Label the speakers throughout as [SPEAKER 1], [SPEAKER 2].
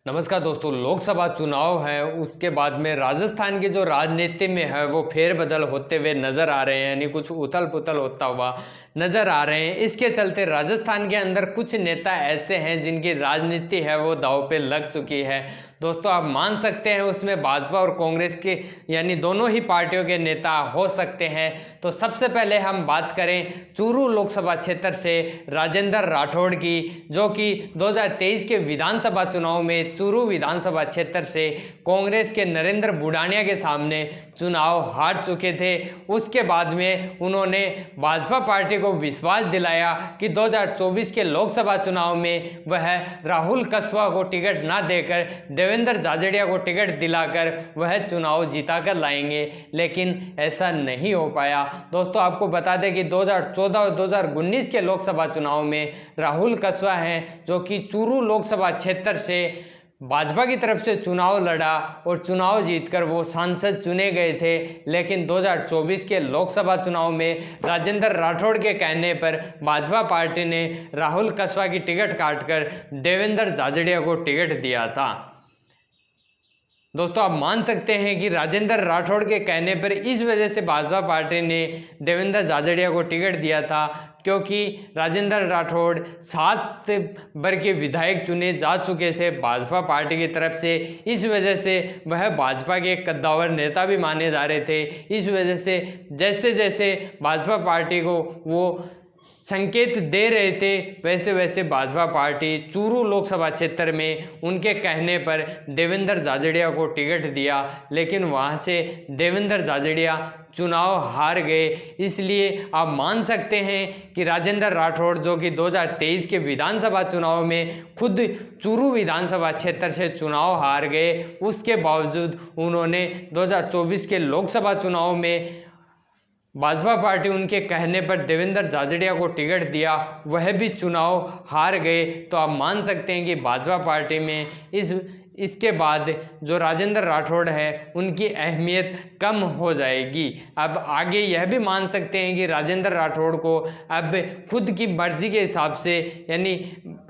[SPEAKER 1] नमस्कार दोस्तों, लोकसभा चुनाव है, उसके बाद में राजस्थान की जो राजनीति में है वो फेरबदल होते हुए नजर आ रहे हैं, यानी कुछ उथल पुथल होता हुआ नजर आ रहे हैं। इसके चलते राजस्थान के अंदर कुछ नेता ऐसे हैं जिनकी राजनीति है वो दांव पे लग चुकी है। दोस्तों आप मान सकते हैं उसमें भाजपा और कांग्रेस के यानी दोनों ही पार्टियों के नेता हो सकते हैं। तो सबसे पहले हम बात करें चूरू लोकसभा क्षेत्र से राजेंद्र राठौड़ की, जो कि 2023 के विधानसभा चुनाव में चूरू विधानसभा क्षेत्र से कांग्रेस के नरेंद्र बुढ़ानिया के सामने चुनाव हार चुके थे। उसके बाद में उन्होंने भाजपा पार्टी को विश्वास दिलाया कि 2024 के लोकसभा चुनाव में वह राहुल कसवा को टिकट ना देकर देवेंद्र झाझड़िया को टिकट दिलाकर वह चुनाव जीता कर लाएंगे, लेकिन ऐसा नहीं हो पाया। दोस्तों आपको बता दें कि 2014 और 2019 के लोकसभा चुनाव में राहुल कसवा हैं जो कि चूरू लोकसभा क्षेत्र से भाजपा की तरफ से चुनाव लड़ा और चुनाव जीतकर वो सांसद चुने गए थे। लेकिन 2024 के लोकसभा चुनाव में राजेंद्र राठौड़ के कहने पर भाजपा पार्टी ने राहुल कसवा की टिकट काटकर देवेंद्र झाझड़िया को टिकट दिया था। दोस्तों आप मान सकते हैं कि राजेंद्र राठौड़ के कहने पर इस वजह से भाजपा पार्टी ने देवेंद्र झाझड़िया को टिकट दिया था, क्योंकि राजेंद्र राठौड़ 7 बार के विधायक चुने जा चुके थे भाजपा पार्टी की तरफ से। इस वजह से वह भाजपा के एक कद्दावर नेता भी माने जा रहे थे। इस वजह से जैसे जैसे भाजपा पार्टी को वो संकेत दे रहे थे वैसे वैसे भाजपा पार्टी चूरू लोकसभा क्षेत्र में उनके कहने पर देवेंद्र झाझड़िया को टिकट दिया, लेकिन वहां से देवेंद्र झाझड़िया चुनाव हार गए। इसलिए आप मान सकते हैं कि राजेंद्र राठौड़ जो कि 2023 के विधानसभा चुनाव में खुद चूरू विधानसभा क्षेत्र से चुनाव हार गए, उसके बावजूद उन्होंने 2024 के लोकसभा चुनाव में भाजपा पार्टी उनके कहने पर देवेंद्र झाझड़िया को टिकट दिया, वह भी चुनाव हार गए। तो आप मान सकते हैं कि भाजपा पार्टी में इसके बाद जो राजेंद्र राठौड़ है उनकी अहमियत कम हो जाएगी। अब आगे यह भी मान सकते हैं कि राजेंद्र राठौड़ को अब खुद की मर्जी के हिसाब से यानी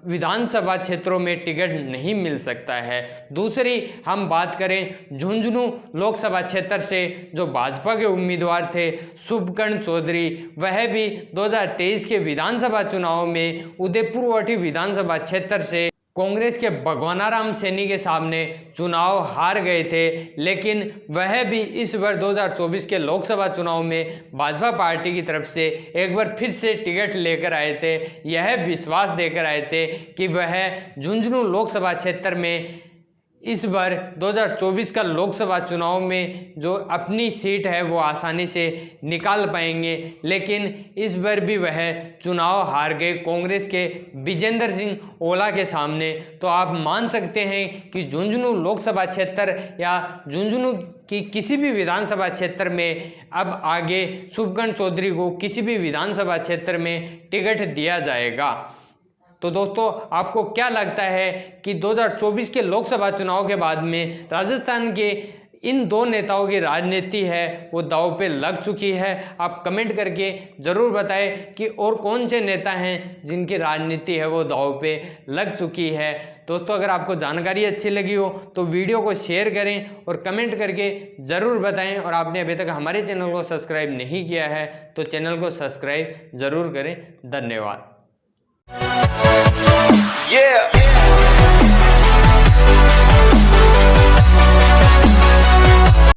[SPEAKER 1] विधानसभा क्षेत्रों में टिकट नहीं मिल सकता है। दूसरी हम बात करें झुंझुनू लोकसभा क्षेत्र से जो भाजपा के उम्मीदवार थे शुभकर्ण चौधरी, वह भी 2023 के विधानसभा चुनाव में उदयपुरवटी विधानसभा क्षेत्र से कांग्रेस के भगवानाराम सैनी के सामने चुनाव हार गए थे। लेकिन वह भी इस बार 2024 के लोकसभा चुनाव में भाजपा पार्टी की तरफ से एक बार फिर से टिकट लेकर आए थे। यह विश्वास देकर आए थे कि वह झुंझुनू लोकसभा क्षेत्र में इस बार 2024 का लोकसभा चुनाव में जो अपनी सीट है वो आसानी से निकाल पाएंगे, लेकिन इस बार भी वह चुनाव हार गए कांग्रेस के विजेंद्र सिंह ओला के सामने। तो आप मान सकते हैं कि झुंझुनू लोकसभा क्षेत्र या झुंझुनू की किसी भी विधानसभा क्षेत्र में अब आगे शुभकर्ण चौधरी को किसी भी विधानसभा क्षेत्र में टिकट दिया जाएगा। तो दोस्तों आपको क्या लगता है कि 2024 के लोकसभा चुनाव के बाद में राजस्थान के इन दो नेताओं की राजनीति है वो दांव पे लग चुकी है? आप कमेंट करके ज़रूर बताएं कि और कौन से नेता हैं जिनकी राजनीति है वो दांव पे लग चुकी है। दोस्तों अगर आपको जानकारी अच्छी लगी हो तो वीडियो को शेयर करें और कमेंट करके ज़रूर बताएं, और आपने अभी तक हमारे चैनल को सब्सक्राइब नहीं किया है तो चैनल को सब्सक्राइब ज़रूर करें। धन्यवाद।
[SPEAKER 2] Yeah.